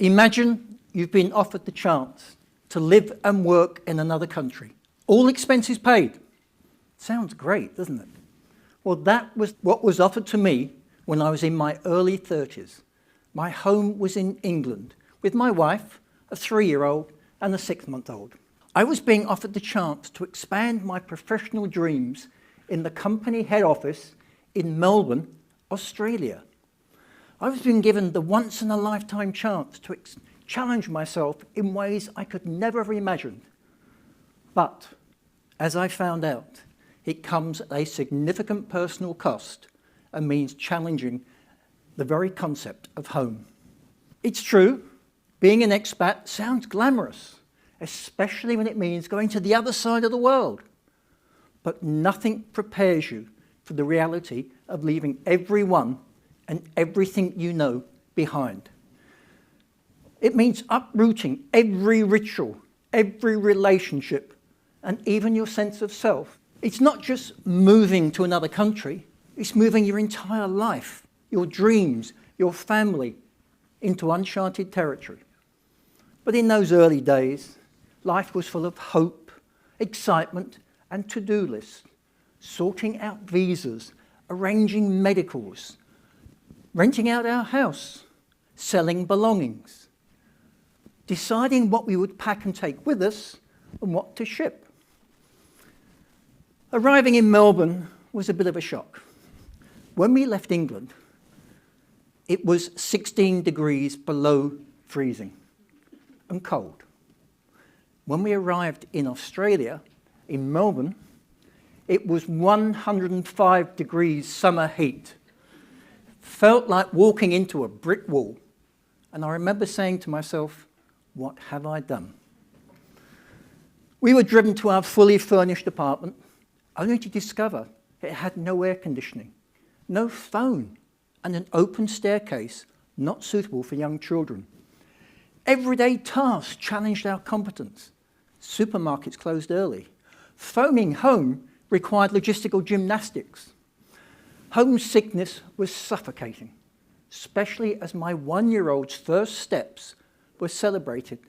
Imagine you've been offered the chance to live and work in another country. All expenses paid. Sounds great, doesn't it? Well, that was what was offered to me when I was in my early 30s. My home was in England with my wife, a 3-year-old, and a 6-month-old. I was being offered the chance to expand my professional dreams in the company head office in Melbourne, Australia. I was being given the once-in-a-lifetime chance to challenge myself in ways I could never have imagined. But, as I found out, it comes at a significant personal cost and means challenging the very concept of home. It's true, being an expat sounds glamorous, especially when it means going to the other side of the world. But nothing prepares you for the reality of leaving everyone and everything you know behind. It means uprooting every ritual, every relationship, and even your sense of self. It's not just moving to another country, it's moving your entire life, your dreams, your family, into uncharted territory. But in those early days, life was full of hope, excitement, and to-do lists, sorting out visas, arranging medicals, renting out our house, selling belongings, deciding what we would pack and take with us and what to ship. Arriving in Melbourne was a bit of a shock. When we left England, it was 16 degrees below freezing and cold. When we arrived in Australia, in Melbourne, it was 105 degrees summer heat. Felt like walking into a brick wall. And I remember saying to myself, what have I done? We were driven to our fully furnished apartment, only to discover it had no air conditioning, no phone, and an open staircase not suitable for young children. Everyday tasks challenged our competence. Supermarkets closed early. Phoning home required logistical gymnastics. Homesickness was suffocating, especially as my 1-year-old's first steps were celebrated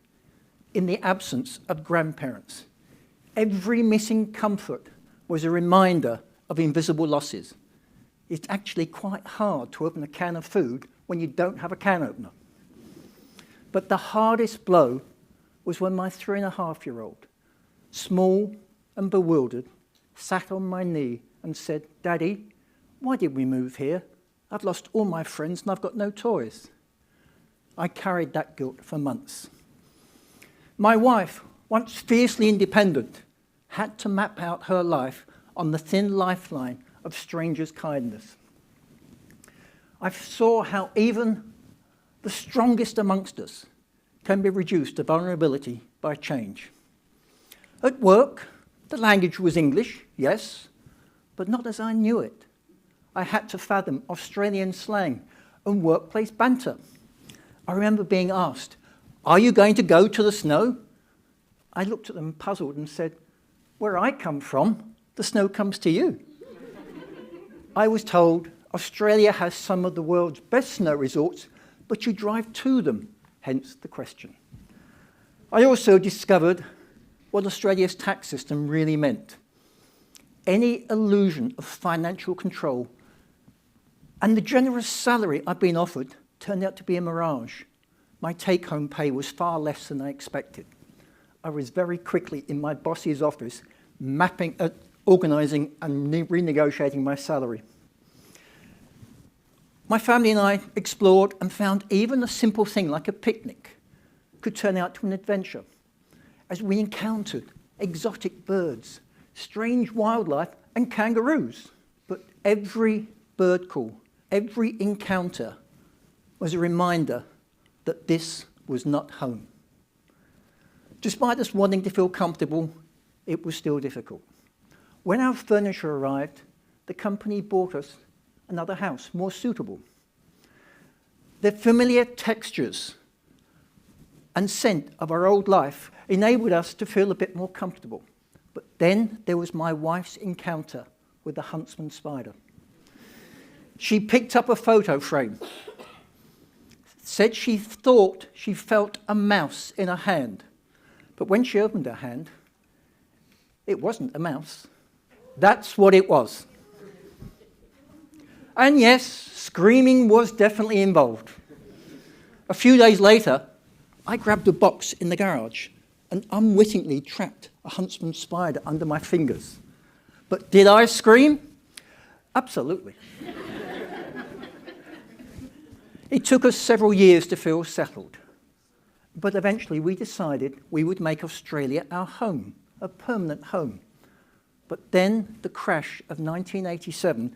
in the absence of grandparents. Every missing comfort was a reminder of invisible losses. It's actually quite hard to open a can of food when you don't have a can opener. But the hardest blow was when my 3.5-year-old, small and bewildered, sat on my knee and said, "Daddy, why did we move here? I've lost all my friends and I've got no toys." I carried that guilt for months. My wife, once fiercely independent, had to map out her life on the thin lifeline of strangers' kindness. I saw how even the strongest amongst us can be reduced to vulnerability by change. At work, the language was English, yes, but not as I knew it. I had to fathom Australian slang and workplace banter. I remember being asked, "Are you going to go to the snow?" I looked at them puzzled and said, "Where I come from, the snow comes to you." I was told Australia has some of the world's best snow resorts, but you drive to them, hence the question. I also discovered what Australia's tax system really meant. Any illusion of financial control and the generous salary I'd been offered turned out to be a mirage. My take-home pay was far less than I expected. I was very quickly in my boss's office, organising and renegotiating my salary. My family and I explored and found even a simple thing like a picnic could turn out to an adventure, as we encountered exotic birds, strange wildlife, and kangaroos. But every bird call, every encounter was a reminder that this was not home. Despite us wanting to feel comfortable, it was still difficult. When our furniture arrived, the company bought us another house, more suitable. The familiar textures and scent of our old life enabled us to feel a bit more comfortable. But then there was my wife's encounter with the huntsman spider. She picked up a photo frame, said she thought she felt a mouse in her hand. But when she opened her hand, it wasn't a mouse. That's what it was. And yes, screaming was definitely involved. A few days later, I grabbed a box in the garage and unwittingly trapped a huntsman spider under my fingers. But did I scream? Absolutely. It took us several years to feel settled, but eventually we decided we would make Australia our home, a permanent home. But then the crash of 1987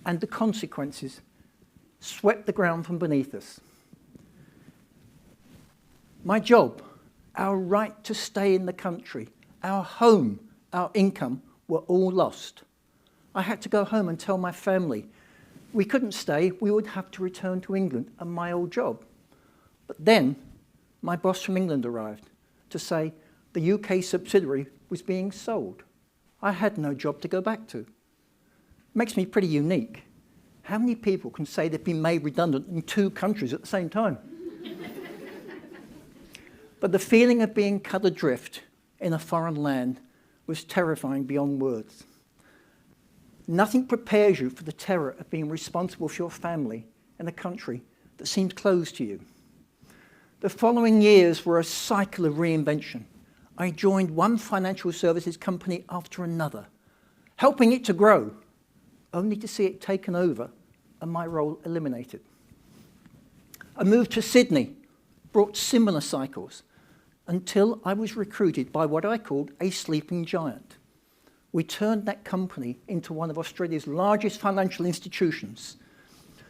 and the consequences swept the ground from beneath us. My job, our right to stay in the country, our home, our income were all lost. I had to go home and tell my family we couldn't stay, we would have to return to England and my old job. But then my boss from England arrived to say the UK subsidiary was being sold. I had no job to go back to. Makes me pretty unique. How many people can say they've been made redundant in 2 countries at the same time? But the feeling of being cut adrift in a foreign land was terrifying beyond words. Nothing prepares you for the terror of being responsible for your family in a country that seems closed to you. The following years were a cycle of reinvention. I joined one financial services company after another, helping it to grow, only to see it taken over and my role eliminated. A move to Sydney brought similar cycles until I was recruited by what I called a sleeping giant. We turned that company into one of Australia's largest financial institutions.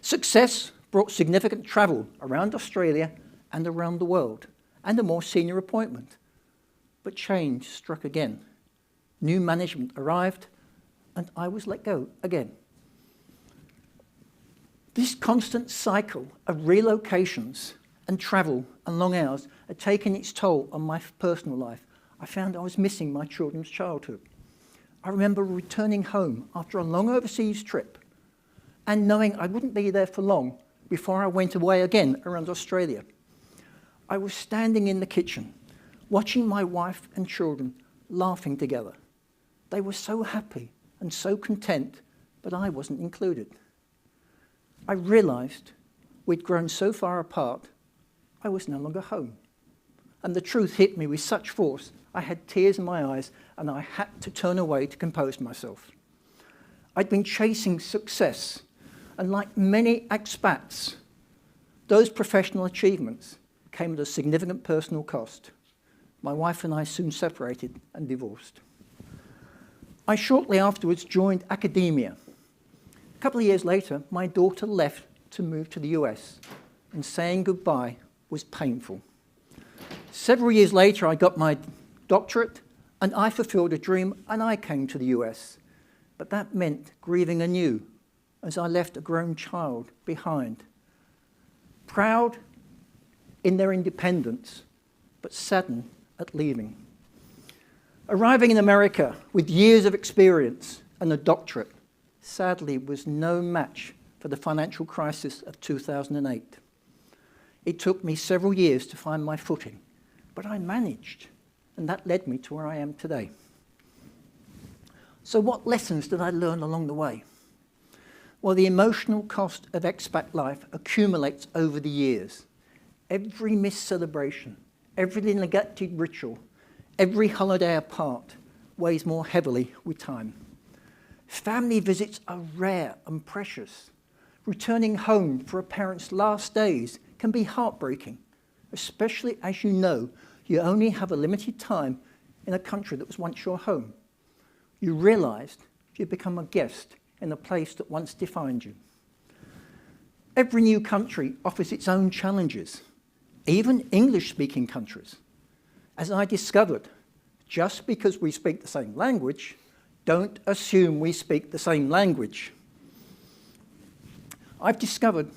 Success brought significant travel around Australia and around the world, and a more senior appointment. But change struck again. New management arrived, and I was let go again. This constant cycle of relocations and travel and long hours had taken its toll on my personal life. I found I was missing my children's childhood. I remember returning home after a long overseas trip and knowing I wouldn't be there for long before I went away again around Australia. I was standing in the kitchen, watching my wife and children laughing together. They were so happy and so content, but I wasn't included. I realized we'd grown so far apart, I was no longer home. And the truth hit me with such force, I had tears in my eyes and I had to turn away to compose myself. I'd been chasing success, and like many expats, those professional achievements came at a significant personal cost. My wife and I soon separated and divorced. I shortly afterwards joined academia. A couple of years later, my daughter left to move to the US, and saying goodbye was painful. Several years later, I got my doctorate, and I fulfilled a dream, and I came to the US. But that meant grieving anew, as I left a grown child behind. Proud in their independence, but saddened at leaving. Arriving in America with years of experience and a doctorate, sadly was no match for the financial crisis of 2008. It took me several years to find my footing, but I managed, and that led me to where I am today. So what lessons did I learn along the way? Well, the emotional cost of expat life accumulates over the years. Every missed celebration, every neglected ritual, every holiday apart weighs more heavily with time. Family visits are rare and precious. Returning home for a parent's last days can be heartbreaking, especially as you know you only have a limited time in a country that was once your home. You realized you become a guest in a place that once defined you. Every new country offers its own challenges, even English-speaking countries. As I discovered, just because we speak the same language, don't assume we speak the same language. I've discovered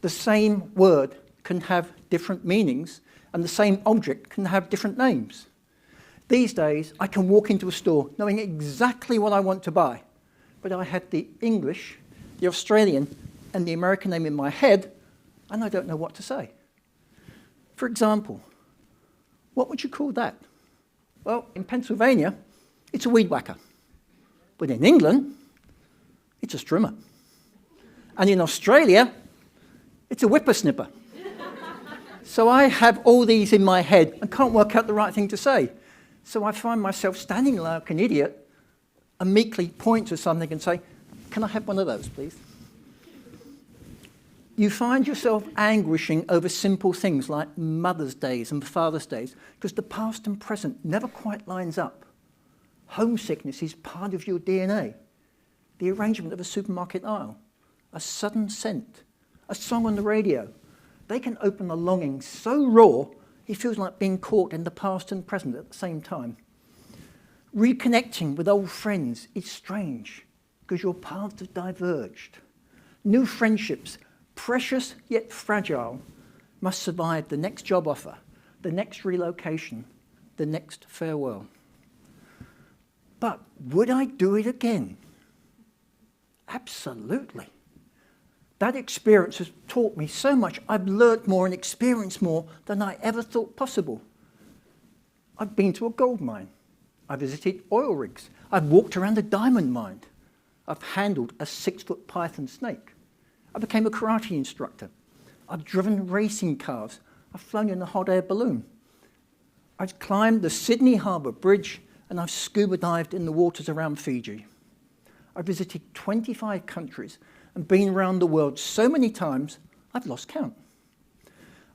the same word can have different meanings, and the same object can have different names. These days, I can walk into a store knowing exactly what I want to buy, but I had the English, the Australian, and the American name in my head, and I don't know what to say. For example, what would you call that? Well, in Pennsylvania, it's a weed whacker. But in England, it's a strimmer. And in Australia, it's a whippersnipper. So I have all these in my head and can't work out the right thing to say. So I find myself standing like an idiot and meekly point to something and say, can I have one of those, please? You find yourself anguishing over simple things like Mother's Days and Father's Days because the past and present never quite lines up. Homesickness is part of your DNA. The arrangement of a supermarket aisle, a sudden scent, a song on the radio. They can open a longing so raw, it feels like being caught in the past and present at the same time. Reconnecting with old friends is strange because your paths have diverged. New friendships, precious yet fragile, must survive the next job offer, the next relocation, the next farewell. But would I do it again? Absolutely. That experience has taught me so much. I've learnt more and experienced more than I ever thought possible. I've been to a gold mine. I visited oil rigs. I've walked around a diamond mine. I've handled a 6-foot python snake. I became a karate instructor. I've driven racing cars. I've flown in a hot air balloon. I've climbed the Sydney Harbour Bridge and I've scuba dived in the waters around Fiji. I've visited 25 countries and been around the world so many times, I've lost count.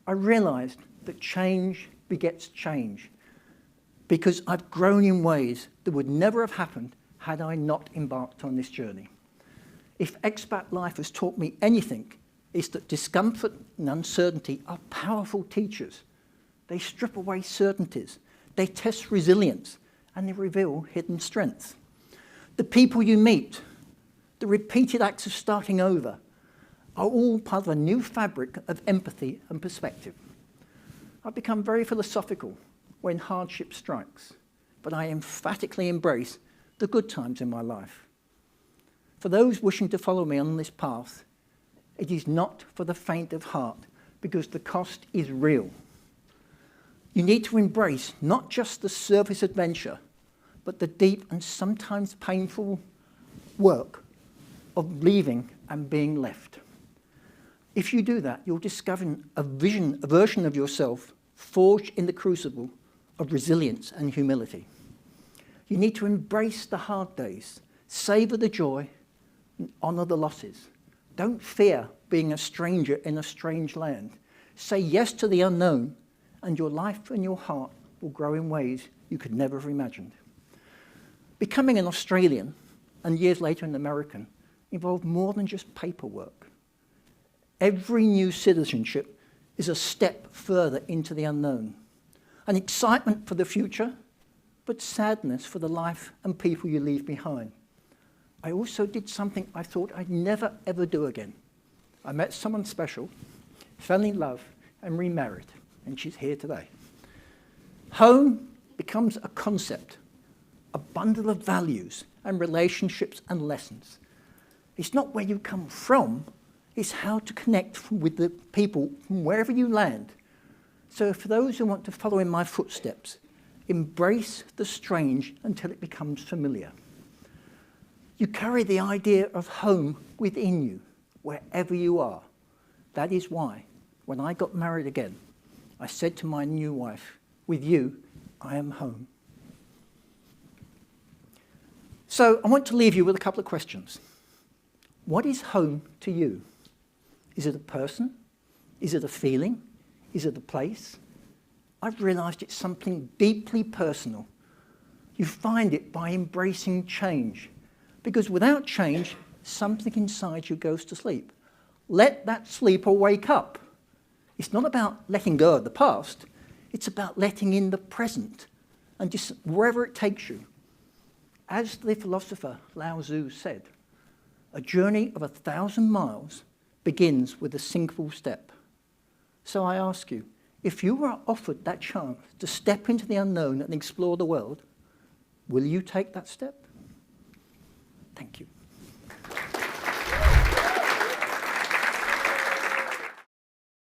I realised that change begets change because I've grown in ways that would never have happened had I not embarked on this journey. If expat life has taught me anything, it's that discomfort and uncertainty are powerful teachers. They strip away certainties, they test resilience, and they reveal hidden strengths. The people you meet, the repeated acts of starting over, are all part of a new fabric of empathy and perspective. I've become very philosophical when hardship strikes, but I emphatically embrace the good times in my life. For those wishing to follow me on this path, it is not for the faint of heart, because the cost is real. You need to embrace not just the surface adventure, but the deep and sometimes painful work of leaving and being left. If you do that, you'll discover a version of yourself forged in the crucible of resilience and humility. You need to embrace the hard days, savour the joy, and honour the losses. Don't fear being a stranger in a strange land. Say yes to the unknown, and your life and your heart will grow in ways you could never have imagined. Becoming an Australian, and years later an American, involved more than just paperwork. Every new citizenship is a step further into the unknown. An excitement for the future, but sadness for the life and people you leave behind. I also did something I thought I'd never ever do again. I met someone special, fell in love, and remarried, and she's here today. Home becomes a concept, a bundle of values and relationships and lessons. It's not where you come from, it's how to connect with the people from wherever you land. So for those who want to follow in my footsteps, embrace the strange until it becomes familiar. You carry the idea of home within you, wherever you are. That is why, when I got married again, I said to my new wife, with you, I am home. So I want to leave you with a couple of questions. What is home to you? Is it a person? Is it a feeling? Is it a place? I've realised it's something deeply personal. You find it by embracing change, because without change, something inside you goes to sleep. Let that sleep or wake up. It's not about letting go of the past, it's about letting in the present, and just wherever it takes you. As the philosopher Lao Tzu said, a journey of 1,000 miles begins with a single step. So I ask you, if you were offered that chance to step into the unknown and explore the world, will you take that step? Thank you.